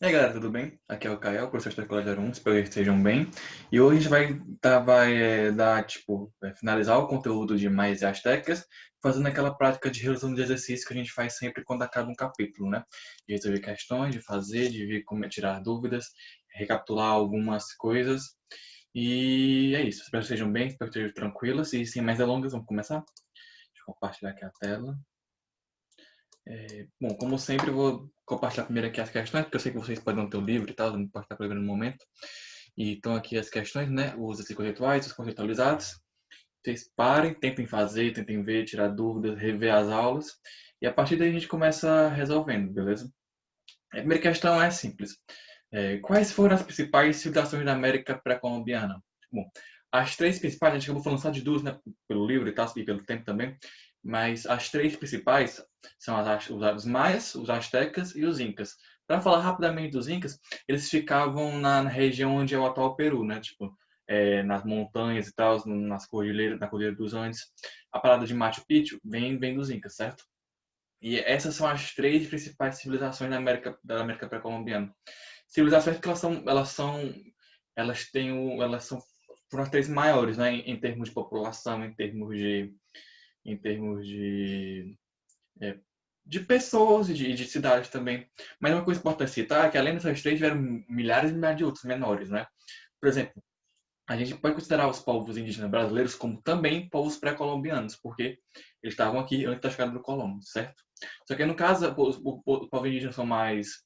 E aí galera, tudo bem? Aqui é o Kael, professor da Escola 01, espero que estejam bem. E hoje a gente vai finalizar o conteúdo de Maias e Astecas, fazendo aquela prática de resolução de exercício que a gente faz sempre quando acaba um capítulo, né? De resolver questões, de fazer, de ver como tirar dúvidas, recapitular algumas coisas. E é isso, espero que estejam bem, espero que estejam tranquilos. E sem mais delongas, vamos começar? Deixa eu compartilhar aqui a tela. Bom, como sempre, eu vou compartilhar primeiro aqui as questões, porque eu sei que vocês podem não ter o livro e tal, não pode estar com o livro no momento. E estão aqui as questões, né? Os exercícios conceituais, os conceitualizados. Vocês parem, tentem fazer, tentem ver, tirar dúvidas, rever as aulas. E a partir daí a gente começa resolvendo, beleza? A primeira questão é simples. Quais foram as principais civilizações da América pré-colombiana? Bom, as três principais, a gente acabou falando só de duas, né? Pelo livro e tal, e pelo tempo também. Mas as três principais são os maias, os astecas e os incas. Para falar rapidamente dos incas, eles ficavam na região onde é o atual Peru, né? Tipo, nas montanhas e tal, na Cordilheira dos Andes. A parada de Machu Picchu vem dos incas, certo? E essas são as três principais civilizações da América pré-colombiana. Civilizações que elas são foram as três maiores, né, em termos de população, em termos é, de pessoas e de cidades também. Mas uma coisa importante citar é que além dessas três tiveram milhares e milhares de outros menores, né? Por exemplo, a gente pode considerar os povos indígenas brasileiros como também povos pré-colombianos, porque eles estavam aqui antes da chegada do Colombo, certo? Só que no caso, os povos indígenas são mais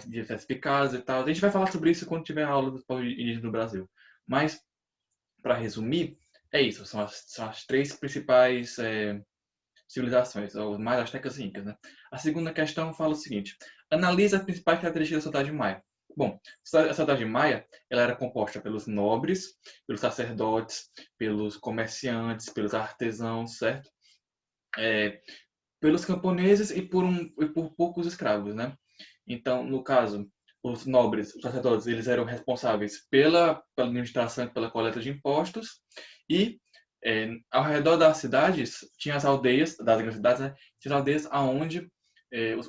diversificados e tal. A gente vai falar sobre isso quando tiver a aula dos povos indígenas do Brasil. Mas, para resumir, é isso. São as três principais civilizações, os mais astecas e incas. Né? A segunda questão fala o seguinte: analisa as principais características da cidade maia. Bom, a cidade maia ela era composta pelos nobres, pelos sacerdotes, pelos comerciantes, pelos artesãos, certo? É, pelos camponeses e por poucos escravos, né? Então, no caso, os nobres, os sacerdotes, eles eram responsáveis pela administração e pela coleta de impostos e ao redor das cidades tinha as aldeias, das grandes cidades, né? Tinha as aldeias aonde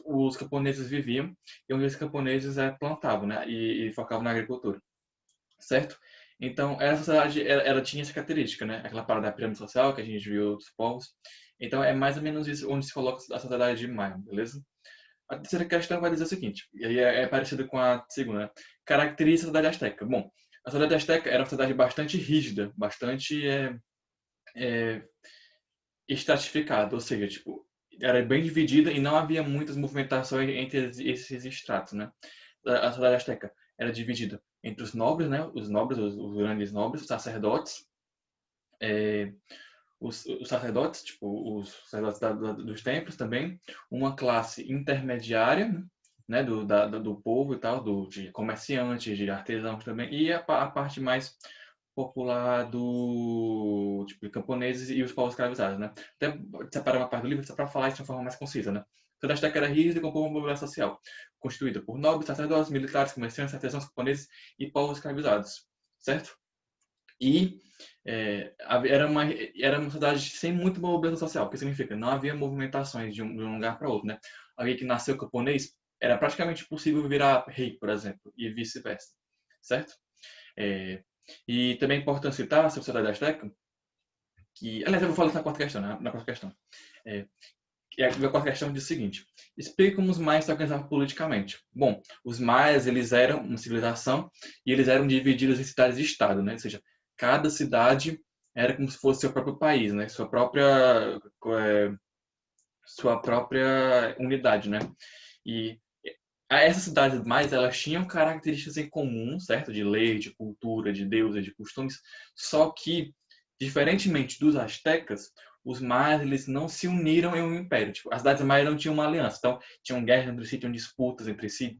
os camponeses viviam e onde os camponeses plantavam, né? E focavam na agricultura, certo? Então, essa sociedade, ela tinha essa característica, né? Aquela parada da pirâmide social que a gente viu dos povos. Então, é mais ou menos isso onde se coloca a sociedade de Maia, beleza? A terceira questão vai dizer o seguinte, e aí é parecido com a segunda, né? Características da cidade asteca. Bom, a cidade asteca era uma cidade bastante rígida, bastante é, estratificada, ou seja, tipo, era bem dividida e não havia muitas movimentações entre esses estratos, né? A cidade asteca era dividida entre os nobres, né? Os nobres, os grandes nobres, os sacerdotes, é, os sacerdotes, tipo, os sacerdotes dos templos também, uma classe intermediária, né, do povo e tal, de comerciantes, de artesãos também, e a parte mais popular do tipo, de camponeses e os povos escravizados, né? Até separar uma parte do livro só para falar isso de uma forma mais concisa, né? Toda esta era rígida e compõe uma população social, constituída por nobres, sacerdotes, militares, comerciantes, artesãos, camponeses e povos escravizados, certo? E era uma cidade sem muita mobilização social, o que significa não havia movimentações de um lugar para outro, né? Alguém que nasceu camponês era praticamente possível virar rei, por exemplo, e vice-versa, certo? É, e também é importante citar a sociedade azteca, que, aliás, eu vou falar isso na quarta questão, né? Na quarta questão. É, e a quarta questão diz o seguinte: explique como os maias se organizavam politicamente. Bom, os maias eles eram uma civilização e eles eram divididos em cidades e estado, né? Ou seja, cada cidade era como se fosse seu próprio país, né? É, sua própria unidade, né? E essas cidades mais elas tinham características em comum, certo? De lei, de cultura, de deuses, de costumes. Só que, diferentemente dos astecas, os maias eles não se uniram em um império. Tipo, as cidades maias não tinham uma aliança. Então, tinham guerras entre si, tinham disputas entre si,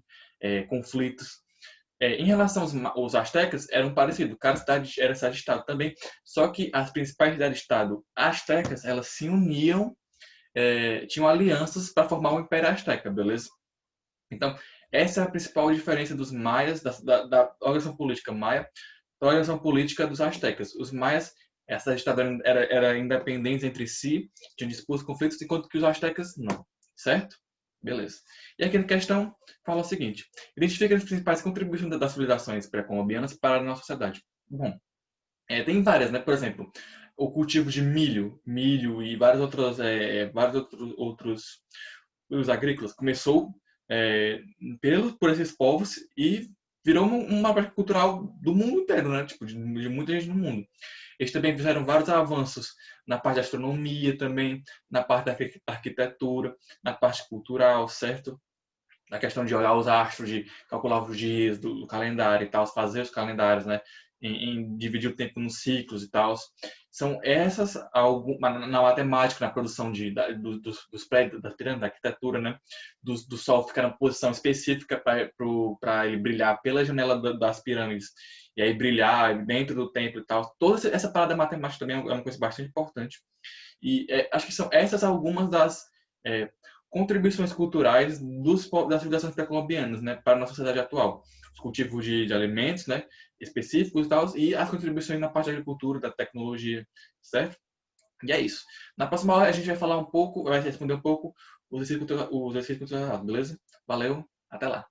conflitos. Em relação aos astecas, eram parecidos. Cada cidade era cidade-estado também. Só que as principais cidades-estado astecas, elas se uniam, tinham alianças para formar o Império Azteca, beleza? Então, essa é a principal diferença dos maias, da organização política maia, da organização política dos astecas. Os maias, essa estado era independentes entre si, tinham disputas, conflitos, enquanto que os astecas não, certo? Beleza. E aqui na questão fala o seguinte: identifica as principais contribuições das civilizações pré-colombianas para a nossa sociedade. Bom, tem várias, né? Por exemplo, o cultivo de milho e vários outros os agrícolas começou por esses povos e virou uma prática cultural do mundo inteiro, né? Tipo, de muita gente no mundo. Eles também fizeram vários avanços na parte da astronomia também, na parte da arquitetura, na parte cultural, certo? Na questão de olhar os astros, de calcular os dias do calendário e tal, fazer os calendários, né? Em dividir o tempo nos ciclos e tal. São essas, na matemática, na produção dos prédios, da pirâmide, da arquitetura, né? Do Sol ficar na posição específica para ele brilhar pela janela das pirâmides e aí brilhar dentro do templo e tal. Toda essa parada matemática também é uma coisa bastante importante. E acho que são essas algumas das é, contribuições culturais das civilizações pré-colombianas, né, para a nossa sociedade atual. Os cultivos de alimentos, né, específicos e tal, e as contribuições na parte da agricultura, da tecnologia, certo? E é isso. Na próxima aula a gente vai falar um pouco, vai responder um pouco os exercícios culturais, beleza? Valeu, até lá.